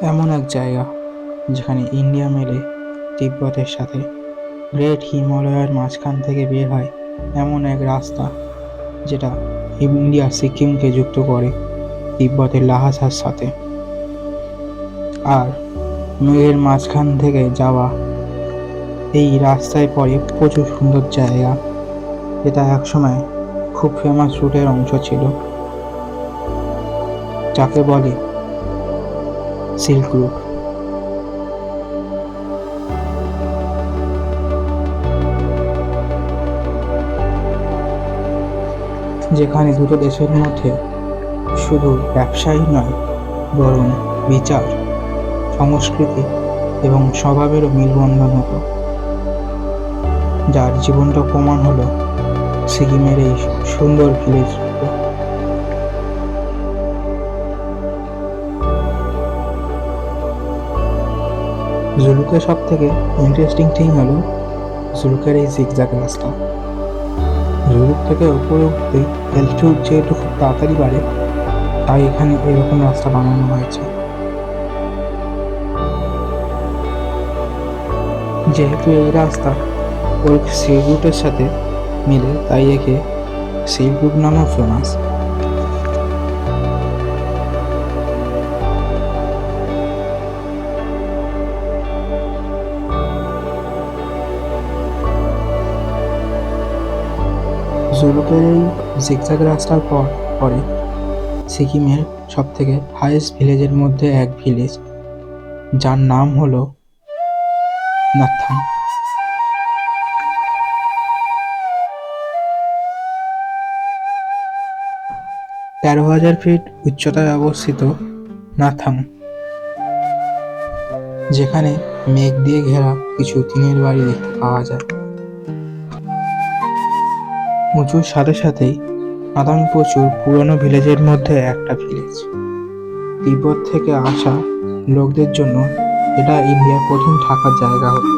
এমন এক জায়গা যেখানে ইন্ডিয়া মেলে তিব্বতের সাথে। গ্রেট হিমালয়ের মাঝখান থেকে বের হয় এমন এক রাস্তা যেটা ইন্ডিয়া সিকিমকে যুক্ত করে তিব্বতের লাহাসার সাথে। আর মেঘের মাঝখান থেকে যাওয়া এই রাস্তায় পড়ে প্রচুর সুন্দর জায়গা, যেটা একসময় খুব ফেমাস রুটের অংশ ছিল, যাকে বলে সিল্ক রুট। যেখানে দুটো দেশের মধ্যে শুধু ব্যবসায়ী নয়, বরং বিচার, সংস্কৃতি এবং স্বভাবেরও মেলবন্ধন হতো, যার জীবনটা প্রমাণ হলো সিকিমের এই সুন্দর ভিলেজ। জুলুকের সব থেকে ইন্টারেস্টিং থিং হলো জুলুকের এই জিগজ্যাগ রাস্তা। জুলুক থেকে উপরে উঠতে অ্যালটিটিউড যেহেতু খুব তাড়াতাড়ি বাড়ে, তাই এখানে এরকম রাস্তা বানানো হয়েছে। যেহেতু এই রাস্তা ওই সিল্ক রুটের সাথে মিলে, তাই একে সিল্ক রুট নামেও ফেমাস। জুলুকের এই জিগজ্যাগ রাস্তার পরে সিকিমের সব থেকে হাইয়েস্ট ভিলেজের মধ্যে এক ভিলেজ, যার নাম হলো নাথা। ১৩,০০০ ফিট উচ্চতায় অবস্থিত নাথাং, যেখানে মেঘ দিয়ে ঘেরা কিছু টিনের বাড়ি দেখতে পাওয়া যায়। উঁচুর সাথে সাথেই নাথাং প্রচুর পুরনো ভিলেজের মধ্যে একটা ভিলেজ। তিব্বত থেকে আসা লোকদের জন্য এটা ইন্ডিয়ার প্রথম থাকার জায়গা হতো।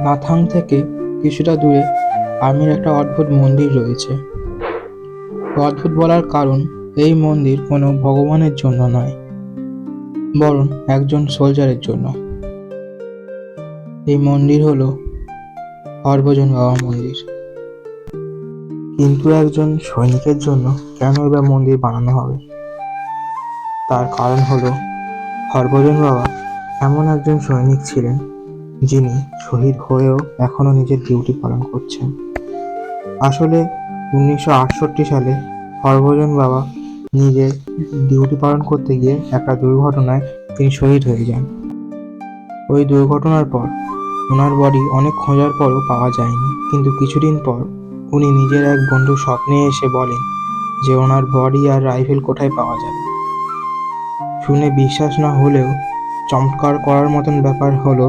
নাথাং থেকে কিছুটা দূরে আর্মির একটা অদ্ভুত মন্দির রয়েছে। অদ্ভুত বলার কারণ, এই মন্দির কোনো ভগবানের জন্য নয়, বরং একজন সোলজারের জন্য। এই মন্দির হলো হরভজন বাবা মন্দির। কিন্তু একজন সৈনিকের জন্য কেন এবার মন্দির বানানো হবে? তার কারণ হলো, হরভজন বাবা এমন একজন সৈনিক ছিলেন যিনি শহীদ হয়েও এখনো নিজের ডিউটি পালন করছেন। আসলে ১৯৬৮ সালে হরভজন বাবা নিজের ডিউটি পালন করতে গিয়ে একটা দুর্ঘটনায় তিনি শহীদ হয়ে যান। ওই দুর্ঘটনার পর ওনার বডি অনেক খোঁজার পরও পাওয়া যায়নি, কিন্তু কিছুদিন পর উনি নিজের এক বন্ধুর স্বপ্নে এসে বলেন যে ওনার বডি আর রাইফেল কোথায় পাওয়া যাবে। শুনে বিশ্বাস না হলেও চমৎকার করার মতন ব্যাপার হলো,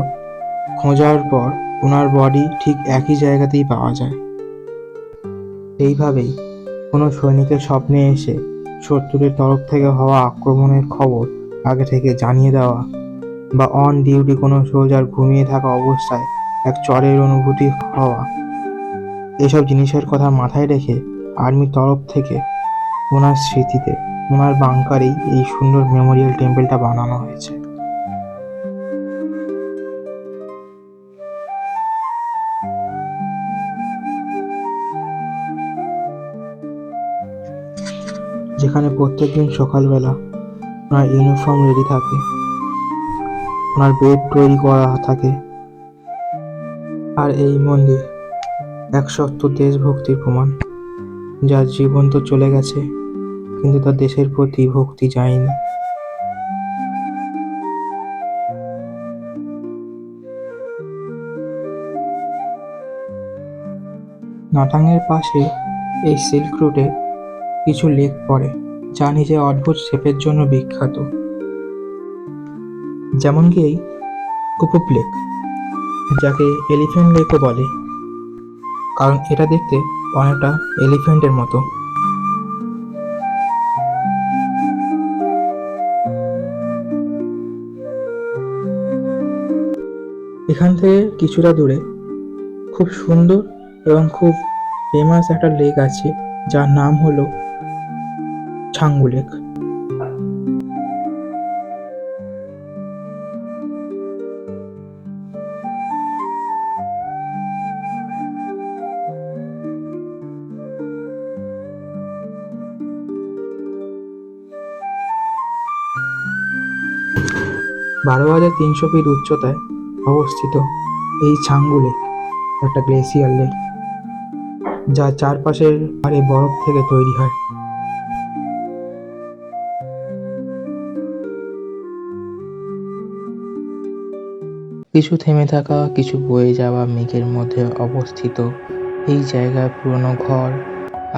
খোঁজার পর ওনার বডি ঠিক একই জায়গাতেই পাওয়া যায়। এইভাবেই কোনো সৈনিকের স্বপ্নে এসে শত্রুদের তরফ থেকে হওয়া আক্রমণের খবর আগে থেকে জানিয়ে দেওয়া, বা অন ডিউটি কোনো সোলজার ঘুমিয়ে থাকা অবস্থায় এক চরের অনুভূতি হওয়া, এসব জিনিসের কথা মাথায় রেখে আর্মির তরফ থেকে ওনার স্মৃতিতে ওনার বাংকারেই এই সুন্দর মেমোরিয়াল টেম্পলটা বানানো হয়েছে। যেখানে প্রত্যেকদিন সকালবেলা ওনার ইউনিফর্ম রেডি থাকে, ওনার বেড তৈরি করা থাকে। আর এই মন্দির এক সত্য দেশভক্তির প্রমাণ, যার জীবন তো চলে গেছে কিন্তু তার দেশের প্রতি ভক্তি যায়নি। নাটাঙের পাশে এই সিল্ক রুটে কিছু লেক পড়ে, যা নিজের অদ্ভুত শেপের জন্য বিখ্যাত। যেমন কি এই কুপুপ লেক, যাকে এলিফ্যান্ট লেকও বলে, কারণ এটা দেখতে অনেকটা এলিফ্যান্টের মতো। এখান থেকে কিছুটা দূরে খুব সুন্দর এবং খুব ফেমাস একটা লেক আছে, যার নাম হলো ছাঙ্গু লেক। বারো হাজার 300 ফিট উচ্চতায় অবস্থিত এই ছাঙ্গু লেক একটা গ্লেসিয়ার লেক, যা চারপাশের পারে বরফ থেকে তৈরি হয়। কিছু থেমে থাকা, কিছু বয়ে যাওয়া মেঘের মধ্যে অবস্থিত এই জায়গায় পুরনো ঘর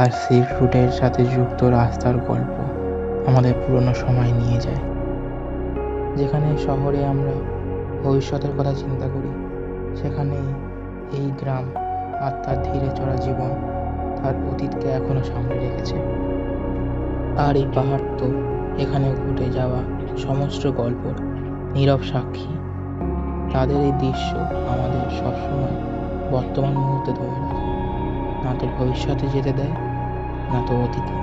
আর সিল্ক রুটের সাথে যুক্ত রাস্তার গল্প আমাদের পুরনো সময় নিয়ে যায়। যেখানে শহরে আমরা ভবিষ্যতের কথা চিন্তা করি, সেখানে এই গ্রাম আর তার ধীরে চড়া জীবন তার অতীতকে এখনো সামনে রেখেছে। আর এই পাহাড় তো এখানে ঘটে যাওয়া সমস্ত গল্পর নীরব সাক্ষী। তাদের এই দৃশ্য আমাদের সবসময় বর্তমান মুহূর্তে ধরে রাখে, না তো ভবিষ্যতে যেতে দেয়, না তো অতীতে।